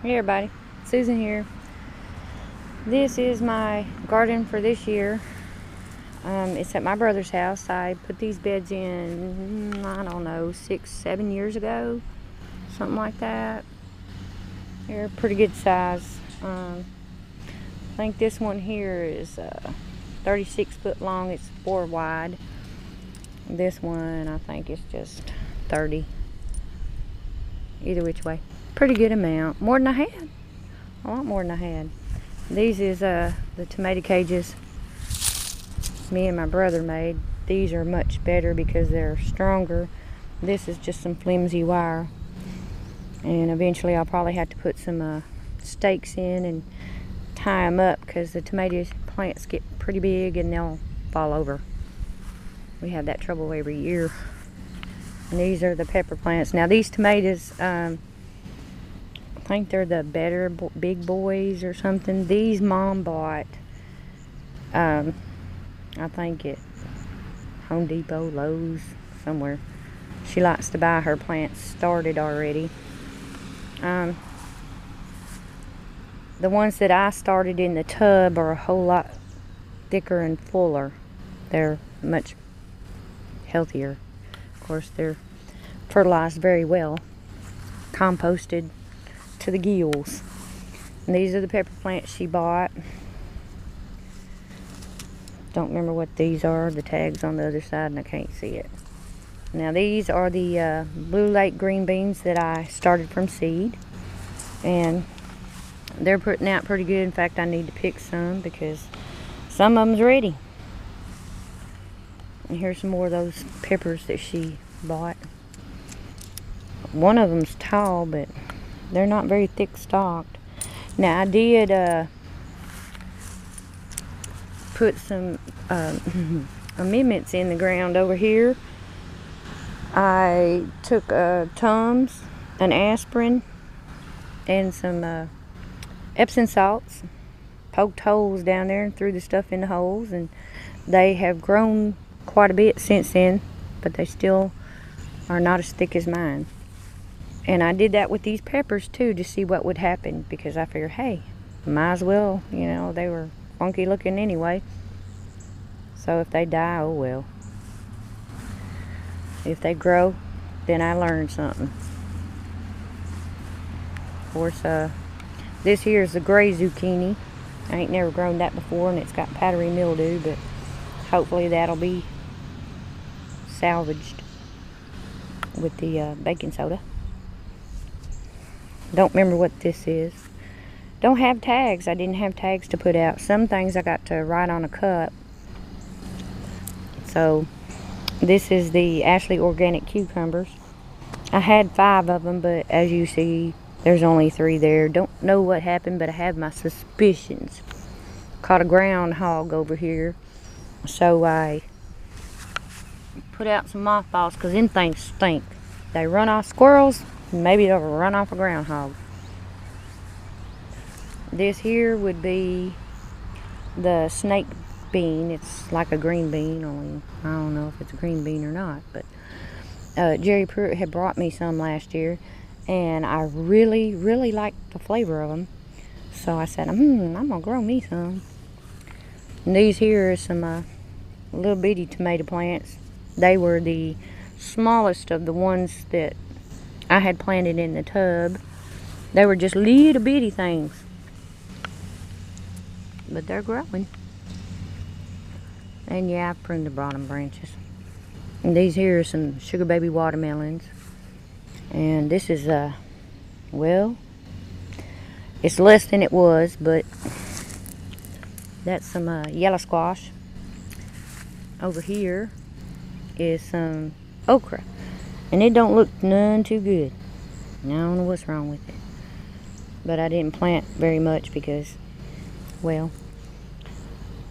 Hey everybody, Susan here. This is my garden for this year. It's at my brother's house. I put these beds in, I don't know, 6-7 years ago, something like that. They're pretty good size. I think this one here is 36 foot long. It's 4 wide. This one I think is just 30. Either which way. Pretty good amount. More than I had. A lot more than I had. These is the tomato cages me and my brother made. These are much better because they're stronger. This is just some flimsy wire. And eventually I'll probably have to put some stakes in and tie them up because the tomato plants get pretty big and they'll fall over. We have that trouble every year. And these are the pepper plants. Now these tomatoes, I think they're the better big boys or something. These Mom bought, I think at Home Depot, Lowe's, somewhere. She likes to buy her plants started already. The ones that I started in the tub are a whole lot thicker and fuller. They're much healthier. Of course, they're fertilized very well, composted to the gills. And these are the pepper plants she bought. Don't remember what these are. The tag's on the other side and I can't see it. Now these are the Blue Lake green beans that I started from seed, and they're putting out pretty good. In fact, I need to pick some because some of them's ready. And here's some more of those peppers that she bought. One of them's tall, but they're not very thick stalked. Now I did put some amendments in the ground over here. I took Tums, an aspirin, and some Epsom salts, poked holes down there and threw the stuff in the holes, and they have grown quite a bit since then, but they still are not as thick as mine. And I did that with these peppers too to see what would happen, because I figured, hey, might as well, you know, they were funky looking anyway. So if they die, oh well. If they grow, then I learned something. Of course, this here is the gray zucchini. I ain't never grown that before, and it's got powdery mildew, but hopefully that'll be salvaged with the baking soda. Don't remember what this is. Don't have tags. I didn't have tags to put out. Some things I got to write on a cup. So this is the Ashley organic cucumbers. I had 5 of them, but as you see, there's only 3 there. Don't know what happened, but I have my suspicions. Caught a groundhog over here, so I put out some mothballs because them things stink. They run off squirrels, maybe they'll run off a groundhog. This here would be the snake bean. It's like a green bean, only I don't know if it's a green bean or not, but Jerry Pruitt had brought me some last year, and I really liked the flavor of them. So I said, I'm gonna grow me some. And these here are some little bitty tomato plants. They were the smallest of the ones that I had planted in the tub. They were just little bitty things, but they're growing. And yeah, I pruned the bottom branches. And these here are some sugar baby watermelons. And this is well, it's less than it was, but that's some yellow squash. Over here is some okra, and it don't look none too good. I don't know what's wrong with it, but I didn't plant very much because, well,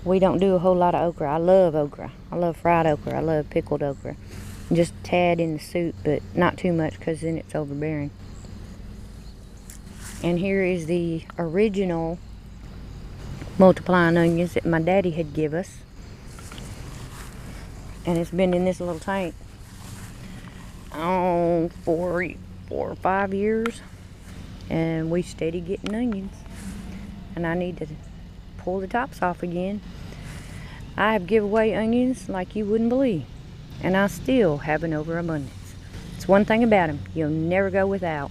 we don't do a whole lot of okra. I love okra. I love fried okra. I love pickled okra. Just a tad in the soup, but not too much because then it's overbearing. And here is the original multiplying onions that my daddy had give us. And it's been in this little tank for 4 or 5 years. and we steady getting onions, and I need to pull the tops off again. I have give away onions like you wouldn't believe, and I still have an overabundance. It's one thing about them, you'll never go without.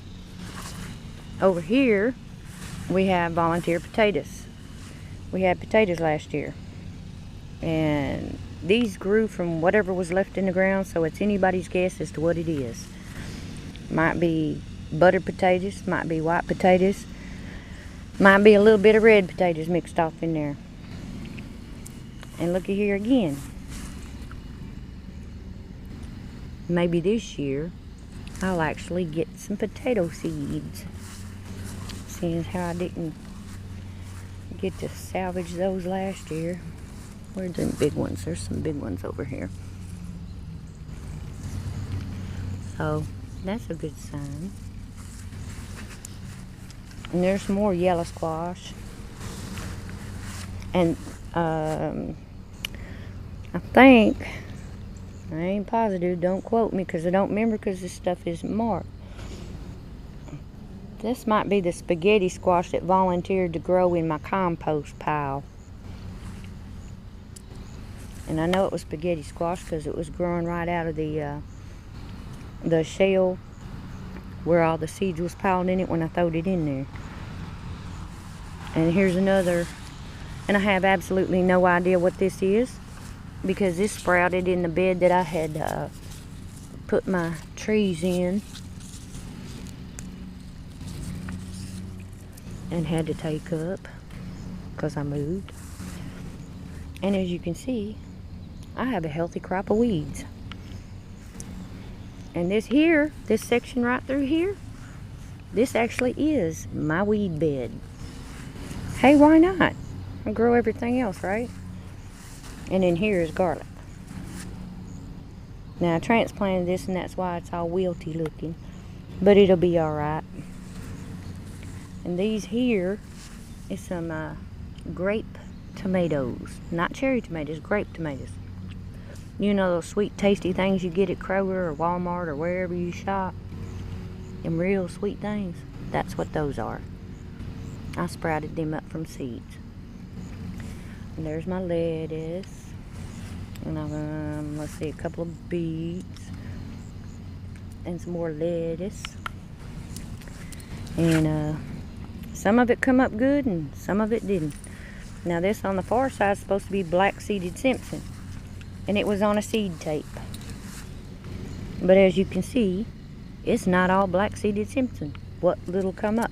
Over here we have volunteer potatoes. We had potatoes last year, and these grew from whatever was left in the ground, so it's anybody's guess as to what it is. Might be buttered potatoes, might be white potatoes, might be a little bit of red potatoes mixed off in there. And looky here again. Maybe this year I'll actually get some potato seeds, seeing how I didn't get to salvage those last year. Where's the big ones? There's some big ones over here. So that's a good sign. And there's some more yellow squash. And I think, I ain't positive, don't quote me because I don't remember because this stuff isn't marked. This might be the spaghetti squash that volunteered to grow in my compost pile. And I know it was spaghetti squash because it was growing right out of the shell where all the seeds was piled in it when I throwed it in there. And here's another, and I have absolutely no idea what this is because this sprouted in the bed that I had put my trees in and had to take up because I moved. And as you can see, I have a healthy crop of weeds. And this here, this section right through here, this actually is my weed bed. Hey, why not? I'll grow everything else, right? And then here is garlic. Now I transplanted this and that's why it's all wilty looking, but it'll be alright. And these here is some grape tomatoes. Not cherry tomatoes, grape tomatoes. You know those sweet tasty things you get at Kroger or Walmart or wherever you shop? Them real sweet things. That's what those are. I sprouted them up from seeds. And there's my lettuce. And let's see, a couple of beets. And some more lettuce. And some of it come up good and some of it didn't. Now this on the far side is supposed to be black-seeded Simpson. And it was on a seed tape. But as you can see, it's not all black-seeded Simpson. What little come up.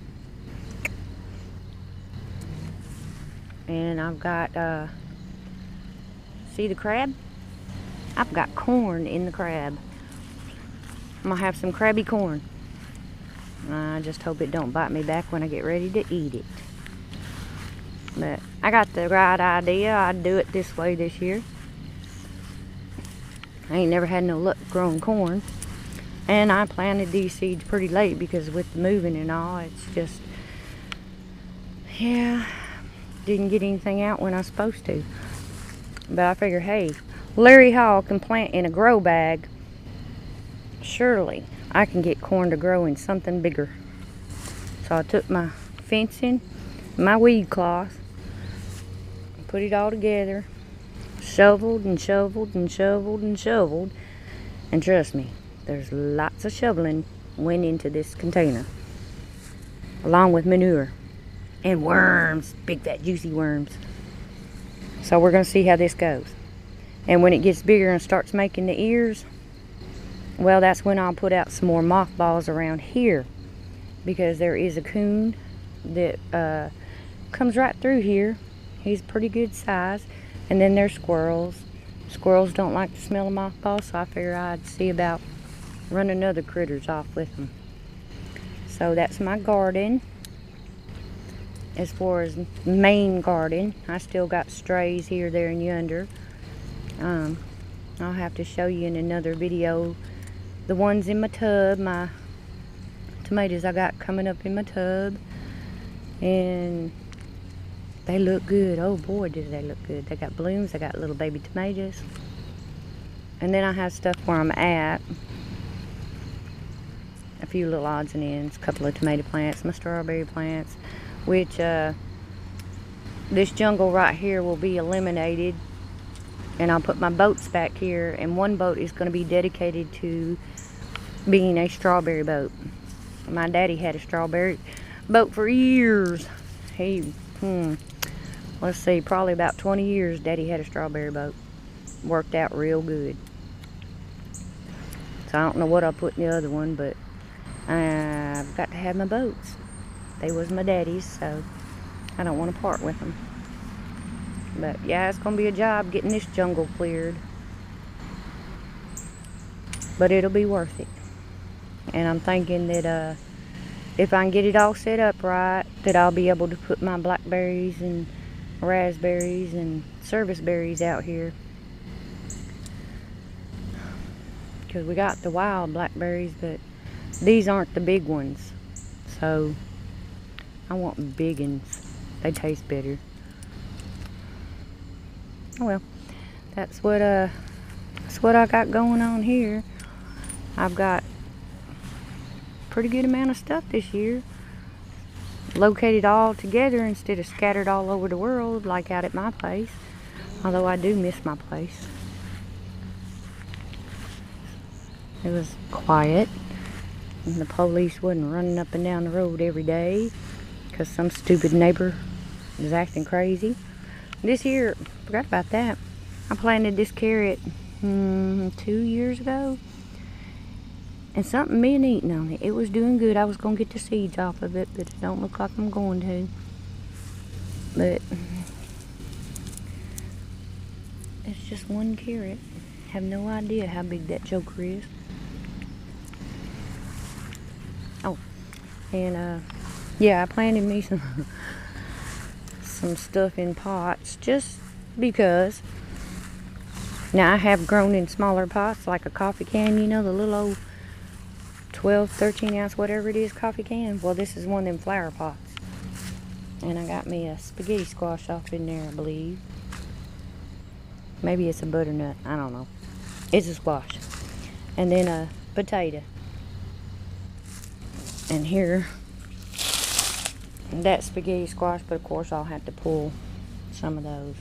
And I've got, see the crab? I've got corn in the crab. I'm gonna have some crabby corn. I just hope it don't bite me back when I get ready to eat it. But I got the right idea. I'd do it this way this year. I ain't never had no luck growing corn. And I planted these seeds pretty late because with the moving and all, it's just, yeah, didn't get anything out when I was supposed to. But I figure, hey, Larry Hall can plant in a grow bag. Surely I can get corn to grow in something bigger. So I took my fencing, my weed cloth, put it all together, shoveled and shoveled and shoveled and shoveled, and trust me, there's lots of shoveling went into this container, along with manure and worms, big fat juicy worms. So we're gonna see how this goes. And when it gets bigger and starts making the ears, well, that's when I'll put out some more mothballs around here, because there is a coon that comes right through here. He's pretty good size. And then there's squirrels. Squirrels don't like the smell of mothballs, so I figure I'd see about running other critters off with them. So that's my garden. As far as main garden, I still got strays here, there, and yonder. I'll have to show you in another video the ones in my tub, my tomatoes I got coming up in my tub. And they look good. Oh boy, did they look good. They got blooms. I got little baby tomatoes. And then I have stuff where I'm at. few little odds and ends, a couple of tomato plants, my strawberry plants, which this jungle right here will be eliminated, and I'll put my boats back here, and one boat is going to be dedicated to being a strawberry boat. My daddy had a strawberry boat for years. Let's see, probably about 20 years Daddy had a strawberry boat. Worked out real good. So I don't know what I'll put in the other one, but I've got to have my boats. They was my daddy's, so I don't want to part with them. But yeah, it's going to be a job getting this jungle cleared. But it'll be worth it. And I'm thinking that if I can get it all set up right, that I'll be able to put my blackberries and raspberries and service berries out here. Because we got the wild blackberries, but these aren't the big ones. So I want big ones. They taste better. Oh well, that's what I got going on here. I've got a pretty good amount of stuff this year. Located all together instead of scattered all over the world like out at my place. Although I do miss my place. It was quiet. And the police wasn't running up and down the road every day because some stupid neighbor was acting crazy. This year, forgot about that. I planted this carrot 2 years ago. And something been eating on it. It was doing good. I was going to get the seeds off of it, but it don't look like I'm going to. But it's just one carrot. Have no idea how big that joker is. Oh, and yeah, I planted me some stuff in pots just because. Now I have grown in smaller pots like a coffee can, you know, the little old 12, 13 ounce, whatever it is, coffee can. Well, this is one of them flower pots. And I got me a spaghetti squash off in there, I believe. Maybe it's a butternut. I don't know. It's a squash. And then a potato. And here, that spaghetti squash, but of course I'll have to pull some of those.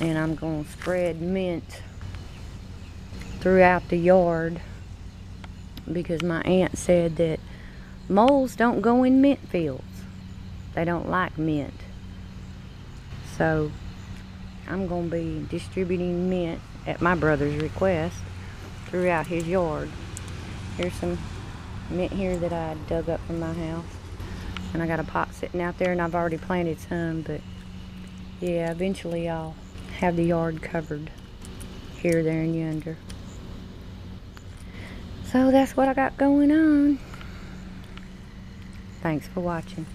And I'm going to spread mint throughout the yard because my aunt said that moles don't go in mint fields. They don't like mint. So I'm going to be distributing mint at my brother's request throughout his yard. Here's some mint here that I dug up from my house. And I got a pot sitting out there, and I've already planted some, but yeah, eventually I'll have the yard covered here, there, and yonder. So that's what I got going on. Thanks for watching.